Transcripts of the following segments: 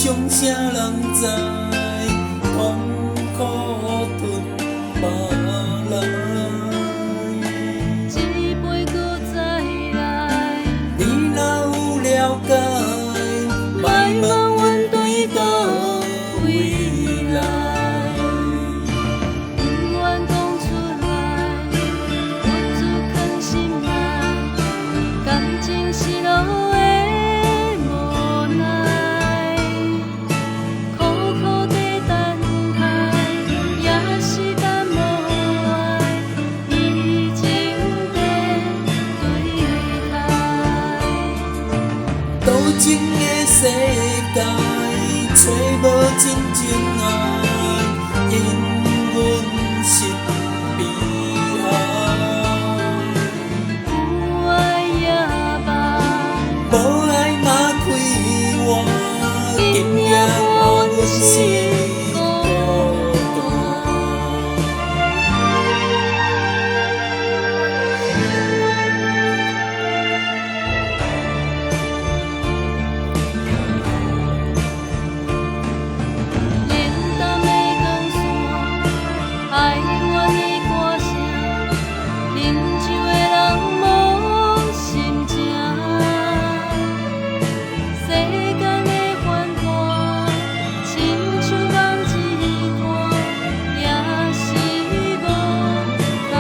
伤啥人知？痛苦吞巴来，一杯搁再来，你若有了解，莫问阮对倒位来。不愿讲出来，不自囥心内，感情失落的无奈，苦苦地等待，也时间无爱，已经在对待。多情的世界，找无真情爱，因阮是悲哀。有爱也罢，无爱嘛开活，今夜我阮是孤连淡的光线，爱阮的歌声，饮酒的人无心情。世间的繁华，亲像梦一段，也是无卡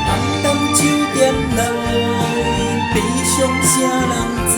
暗淡酒店内，悲伤啥人知？